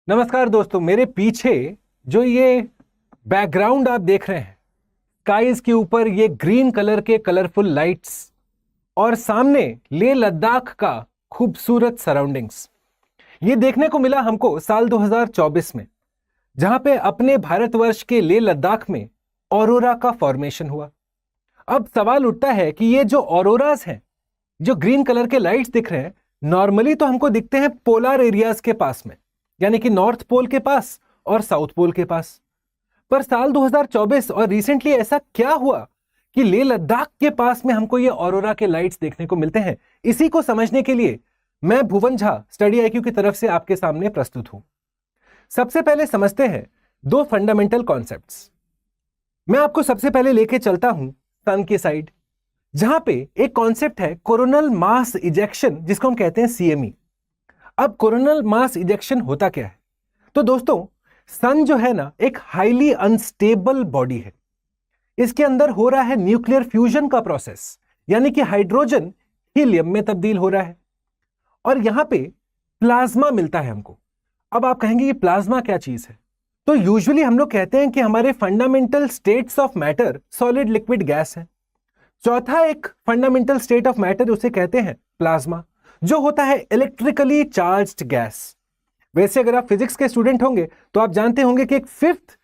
नमस्कार दोस्तों, मेरे पीछे जो ये बैकग्राउंड आप देख रहे हैं, स्काईज के ऊपर ये ग्रीन कलर के कलरफुल लाइट्स और सामने लेह लद्दाख का खूबसूरत सराउंडिंग्स, ये देखने को मिला हमको साल 2024 में, जहां पे अपने भारतवर्ष के लेह लद्दाख में ऑरोरा का फॉर्मेशन हुआ। अब सवाल उठता है कि ये जो ऑरोराज हैं, जो ग्रीन कलर के लाइट्स दिख रहे हैं, नॉर्मली तो हमको दिखते हैं पोलर एरियाज के पास में, यानी कि नॉर्थ पोल के पास और साउथ पोल के पास। पर साल 2024 और रिसेंटली ऐसा क्या हुआ कि लेह लद्दाख के पास में हमको ये ऑरोरा के लाइट्स देखने को मिलते हैं? इसी को समझने के लिए मैं भुवन झा स्टडी आईक्यू की तरफ से आपके सामने प्रस्तुत हूं। सबसे पहले समझते हैं दो फंडामेंटल कॉन्सेप्ट्स। मैं आपको सबसे पहले लेके चलता हूं सन की साइड, जहां पे एक कॉन्सेप्ट है कोरोनल मास इजेक्शन, जिसको हम कहते हैं सीएमई। अब कोरोनल मास इजेक्शन होता क्या है? तो दोस्तों, सन जो है ना, एक हाईली अनस्टेबल बॉडी है। इसके अंदर हो रहा है न्यूक्लियर फ्यूजन का प्रोसेस, यानी कि हाइड्रोजन हीलियम में तब्दील हो रहा है और यहां पे प्लाज्मा मिलता है हमको। अब आप कहेंगे ये प्लाज्मा क्या चीज है? तो यूजुअली हम लोग कहते हैं कि हमारे fundamental states of matter solid, liquid, gas है। चौथा एक फंडामेंटल स्टेट ऑफ मैटर, उसे कहते हैं प्लाज्मा, जो होता है इलेक्ट्रिकली चार्ज्ड गैस। वैसे अगर आप फिजिक्स के स्टूडेंट होंगे तो आप जानते होंगे कि एक fifth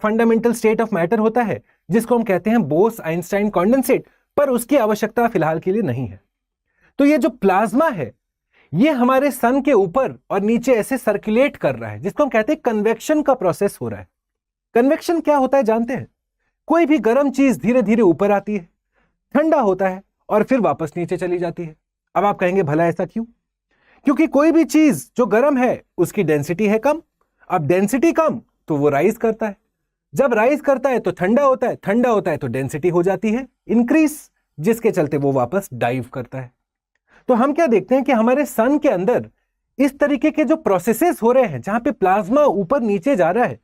fundamental state of matter होता है, जिसको हम कहते हैं बोस आइंस्टाइन कॉन्डेंसेट, पर उसकी आवश्यकता फिलहाल के लिए नहीं है। तो ये जो प्लाज्मा है, ये हमारे सन के ऊपर और नीचे ऐसे सर्कुलेट कर रहा है, जिसको हम कहते हैं कन्वेक्शन का प्रोसेस हो रहा है। कन्वेक्शन क्या होता है जानते हैं? कोई भी गर्म चीज धीरे धीरे ऊपर आती है, ठंडा होता है और फिर वापस नीचे चली जाती है। अब आप कहेंगे भला ऐसा क्यों? क्योंकि कोई भी चीज जो गर्म है उसकी डेंसिटी है कम। अब डेंसिटी कम तो वो राइज करता है, जब राइज करता है तो ठंडा होता है, ठंडा होता है तो डेंसिटी हो जाती है इंक्रीज, जिसके चलते वो वापस डाइव करता है। तो हम क्या देखते हैं कि हमारे सन के अंदर इस तरीके के जो प्रोसेसेस हो रहे हैं, जहां पे प्लाज्मा ऊपर नीचे जा रहा है,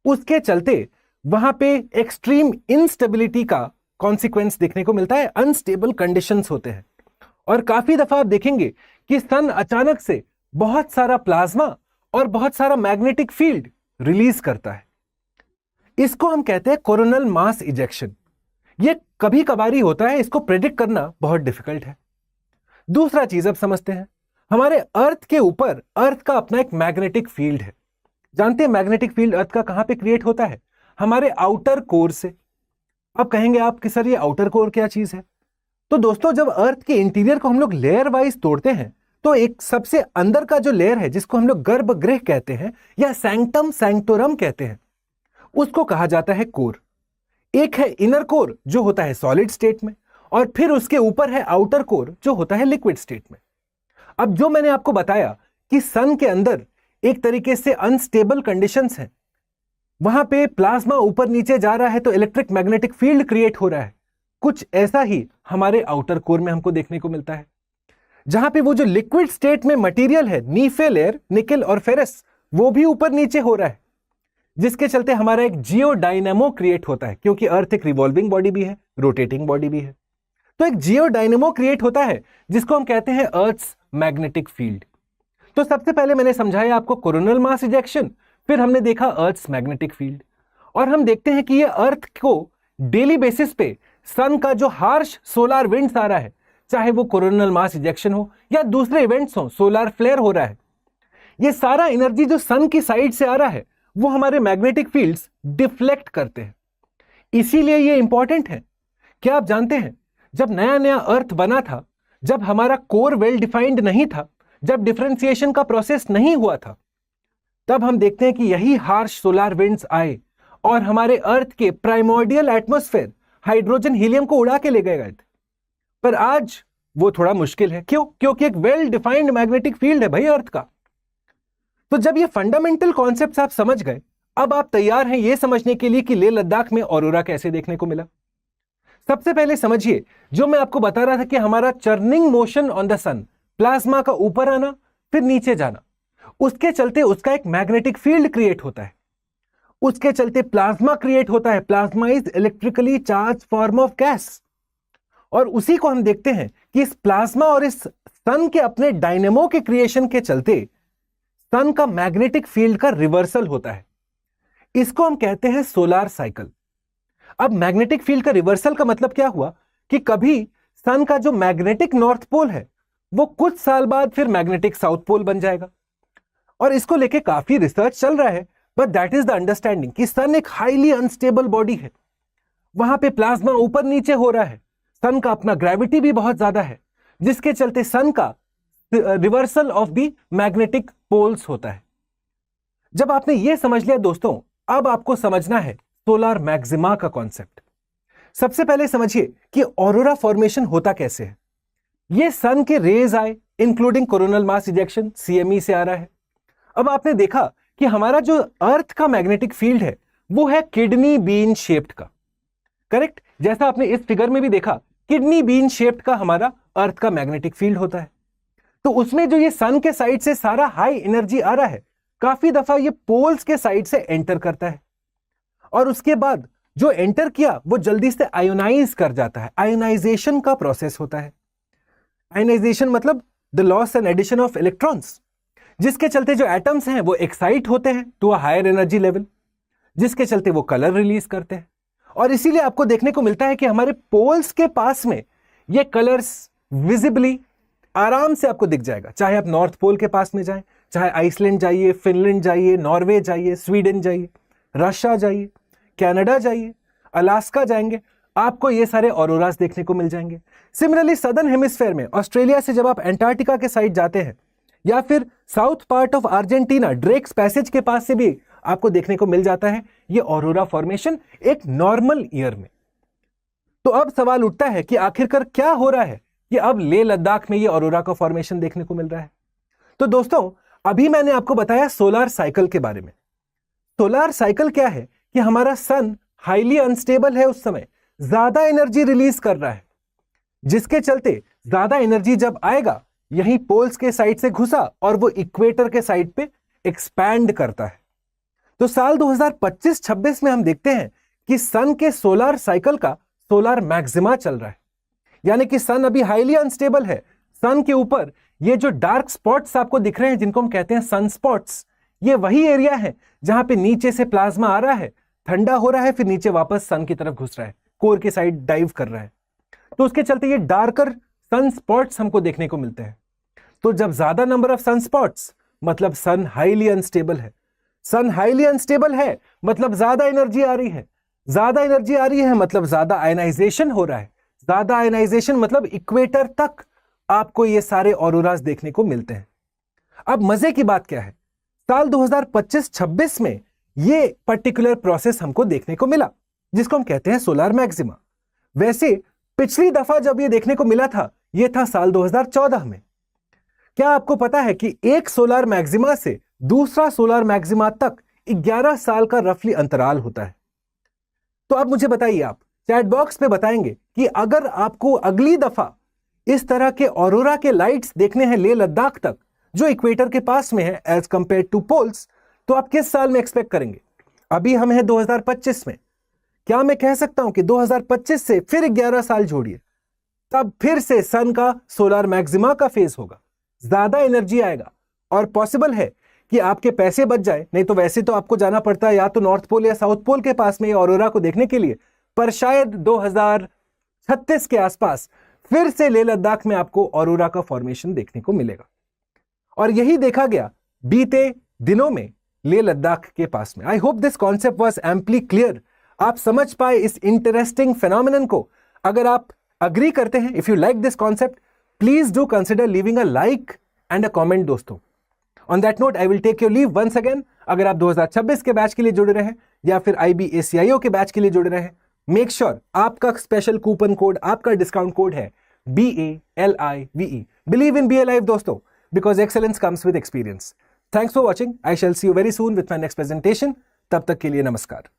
उसके चलते वहां पे एक्सट्रीम इंस्टेबिलिटी का कॉन्सिक्वेंस देखने को मिलता है। अनस्टेबल कंडीशंस होते हैं और काफी दफा आप देखेंगे कि सन अचानक से बहुत सारा प्लाज्मा और बहुत सारा मैग्नेटिक फील्ड रिलीज करता है। इसको हम कहते हैं कोरोनल मास इजेक्शन। ये कभी कभारी होता है, इसको प्रेडिक्ट करना बहुत डिफिकल्ट है। दूसरा चीज अब समझते हैं, हमारे अर्थ के ऊपर अर्थ का अपना एक मैग्नेटिक फील्ड है। जानते हैं मैग्नेटिक फील्ड अर्थ का कहां पे क्रिएट होता है? हमारे आउटर कोर से। अब कहेंगे आप कि सर ये आउटर कोर क्या चीज है? तो दोस्तों, जब अर्थ के इंटीरियर को हम लोग लेयर वाइज तोड़ते हैं, तो एक सबसे अंदर का जो लेयर है, जिसको हम लोग गर्भगृह कहते हैं या सैंक्टम सैंक्टोरम कहते हैं, उसको कहा जाता है कोर। एक है इनर कोर, जो होता है सॉलिड स्टेट में, और फिर उसके ऊपर है आउटर कोर, जो होता है लिक्विड स्टेट में। अब जो मैंने आपको बताया कि सन के अंदर एक तरीके से अनस्टेबल कंडीशंस हैं, वहां पे प्लाज्मा ऊपर नीचे जा रहा है तो इलेक्ट्रिक मैग्नेटिक फील्ड क्रिएट हो रहा है। कुछ ऐसा ही हमारे आउटर कोर में हमको देखने को मिलता है, जहां पे वो जो लिक्विड स्टेट में मटेरियल है, नीफे लेयर, निकेल और फेरस, वो भी ऊपर नीचे हो रहा है, जिसके चलते हमारा एक जियो डायनेमो क्रिएट होता है। क्योंकि अर्थ एक रिवॉल्विंग बॉडी भी है, रोटेटिंग बॉडी भी है, तो एक जियो डायनेमो क्रिएट होता है, जिसको हम कहते हैं अर्थ्स मैग्नेटिक फील्ड। तो सबसे पहले मैंने समझाया आपको कोरोनल मास इजेक्शन, फिर हमने देखा अर्थ्स मैग्नेटिक फील्ड, और हम देखते हैं कि ये अर्थ को डेली बेसिस पे सन का जो हार्श सोलर विंड्स आ रहा है, चाहे वो कोरोनल मास इजेक्शन हो या दूसरे इवेंट्स हो, सोलर फ्लेयर हो रहा है, ये सारा एनर्जी जो सन की साइड से आ रहा है, वो हमारे मैग्नेटिक फील्ड्स डिफ्लेक्ट करते हैं। इसीलिए ये इंपॉर्टेंट है। क्या आप जानते हैं, जब नया नया अर्थ बना था, जब हमारा कोर वेल डिफाइंड नहीं था, जब डिफरेंशिएशन का प्रोसेस नहीं हुआ था, तब हम देखते हैं कि यही हार्श सोलर विंड्स आए और हमारे अर्थ के प्राइमोर्डियल एटमॉस्फेयर हाइड्रोजन हीलियम को उड़ा के ले गए थे। पर आज वो थोड़ा मुश्किल है। क्यों? क्योंकि एक वेल डिफाइंड मैग्नेटिक फील्ड है भाई अर्थ का। तो जब ये फंडामेंटल कॉन्सेप्ट्स आप समझ गए, अब आप तैयार हैं ये समझने के लिए कि लेह लद्दाख में ऑरोरा कैसे देखने को मिला। सबसे पहले समझिए, जो मैं आपको बता रहा था कि हमारा churning motion on the sun, plasma का ऊपर आना फिर नीचे जाना, उसके चलते उसका एक मैग्नेटिक फील्ड क्रिएट होता है, उसके चलते प्लाज्मा क्रिएट होता है। Plasma is electrically charge form of gas, और उसी को हम देखते हैं कि इस प्लाज्मा और इस सन के अपने डायनेमो के क्रिएशन के चलते सन का मैग्नेटिक फील्ड का रिवर्सल होता है। इसको हम कहते हैं सोलार साइकिल। अब मैग्नेटिक फील्ड का रिवर्सल का मतलब क्या हुआ कि कभी सन का जो मैग्नेटिक नॉर्थ पोल है वो कुछ साल बाद फिर मैग्नेटिक साउथ पोल बन जाएगा। और इसको लेके काफी रिसर्च चल रहा है, but that is the understanding कि सन एक हाईली अनस्टेबल बॉडी है, वहां पे प्लाज्मा ऊपर नीचे हो रहा है, सन का अपना ग्रेविटी भी बहुत ज्यादा है, जिसके चलते सन का reversal of the magnetic poles होता है। जब आपने यह समझ लिया दोस्तों, अब आपको समझना है सोलार मैक्सिमा का कॉन्सेप्ट। सबसे पहले समझिए कि ऑरोरा फॉर्मेशन होता कैसे है। यह सन के रेज आए including coronal mass ejection CME से आ रहा है। अब आपने देखा कि हमारा जो अर्थ का मैग्नेटिक फील्ड है वो है किडनी बीन शेप्ड का, करेक्ट। जैसा आपने इस फिगर में भी देखा, किडनी बीन शेप्ड का हमारा अर्थ का मैग्नेटिक फील्ड होता है। तो उसमें जो ये सन के साइड से सारा हाई एनर्जी आ रहा है, काफी दफा ये पोल्स के साइड से एंटर करता है, और उसके बाद जो एंटर किया वो जल्दी से आयोनाइज कर जाता है। आयोनाइजेशन का प्रोसेस होता है। आयोनाइजेशन मतलब the loss and addition of electrons, जिसके चलते जो एटम्स हैं वो एक्साइट होते हैं to a higher energy level, जिसके चलते वो कलर रिलीज करते हैं। और इसीलिए आपको देखने को मिलता है कि हमारे पोल्स के पास में ये कलर्स विजिबली आराम से आपको दिख जाएगा। चाहे आप नॉर्थ पोल के पास में जाएं, चाहे आइसलैंड जाइए, फिनलैंड जाइए, नॉर्वे जाइए, स्वीडन जाइए, रशिया जाइए, कनाडा जाइए, अलास्का जाएंगे, आपको ये सारे ऑरोरास देखने को मिल जाएंगे। सिमिलरली सदर्न हेमिस्फेयर में ऑस्ट्रेलिया से जब आप एंटार्क्टिका के साइड जाते हैं, या फिर south part of Argentina ड्रेक्स passage के पास से भी आपको देखने को मिल जाता है ये ऑरोरा फॉर्मेशन एक नॉर्मल ईयर में। तो अब सवाल उठता है कि आखिरकार क्या हो रहा है कि अब लेह लद्दाख में ये ऑरोरा का फॉर्मेशन देखने को मिल रहा है। तो दोस्तों, अभी मैंने आपको बताया सोलार साइकिल के बारे में। सोलार साइकिल क्या है कि हमारा सन हाईली अनस्टेबल है, उस समय ज्यादा एनर्जी रिलीज कर रहा है, जिसके चलते ज्यादा एनर्जी जब आएगा यहीं पोल्स के साइड से घुसा और वो इक्वेटर के साइड पे एक्सपैंड करता है। तो साल 2025-26 में हम देखते हैं कि सन के सोलार साइकिल का सोलार मैक्सिमा चल रहा है, यानी कि सन अभी हाईली अनस्टेबल है। सन के ऊपर ये जो डार्क स्पॉट्स आपको दिख रहे हैं, जिनको हम कहते हैं सन स्पॉट्स, ये वही एरिया है जहां पे नीचे से प्लाज्मा आ रहा है, ठंडा हो रहा है, फिर नीचे वापस सन की तरफ घुस रहा है, कोर के साइड डाइव कर रहा है। तो उसके चलते ये डार्कर सन स्पॉट्स हमको देखने को मिलते हैं। तो जब ज्यादा नंबर ऑफ सन स्पॉट्स मतलब सन हाईली अनस्टेबल है। सन हाईली अनस्टेबल है मतलब ज्यादा एनर्जी आ रही है, ज्यादा एनर्जी आ रही है मतलब ज्यादा आयनाइजेशन हो रहा है, ज्यादा आयनाइजेशन मतलब इक्वेटर तक आपको ये सारे ऑरोरास देखने को मिलते हैं। अब मजे की बात क्या है, साल 2025-26 में ये पर्टिकुलर प्रोसेस हमको देखने को मिला, जिसको हम कहते हैं सोलार मैक्सिमा। वैसे पिछली दफा जब ये देखने को मिला था, ये था साल 2014 में। क्या आपको पता है कि एक सोलार मैक्सिमा से दूसरा सोलार मैक्सिमा तक 11 साल का रफली अंतराल होता है। तो अब मुझे बताइए, आप चैट बॉक्स पे बताएंगे कि अगर आपको अगली दफा इस तरह के ऑरोरा के लाइट्स देखने हैं लेह लद्दाख तक, जो इक्वेटर के पास में है एज कंपेयर टू पोल्स, तो आप किस साल में एक्सपेक्ट करेंगे? अभी हम हैं 2025 में। क्या मैं कह सकता हूं कि 2025 से फिर 11 साल जोड़िए, तब फिर से सन का सोलार मैक्सिमा का फेज होगा, ज्यादा एनर्जी आएगा, और पॉसिबल है कि आपके पैसे बच जाए। नहीं तो वैसे तो आपको जाना पड़ता है या तो नॉर्थ पोल या साउथ पोल के पास में ऑरोरा को देखने के लिए, पर शायद 2036 के आसपास फिर से लेह लद्दाख में आपको ऑरोरा का फॉर्मेशन देखने को मिलेगा। और यही देखा गया बीते दिनों में लेह लद्दाख के पास में। I hope this concept was amply clear. आप समझ पाए इस इंटरेस्टिंग फेनोमेनन को। अगर आप अग्री करते हैं, if you like this concept, please do consider leaving a like and a comment दोस्तों। On that note I will take your leave once again. अगर आप 2026 के बैच के लिए जुड़े रहे या फिर IBACIO के बैच के लिए जुड़े रहे, मेक श्योर आपका स्पेशल कूपन कोड, आपका डिस्काउंट कोड है BALIVE। Believe in BA Live दोस्तों, because excellence comes with experience. Thanks for watching. I shall see you very soon with my next presentation. तब तक के लिए नमस्कार।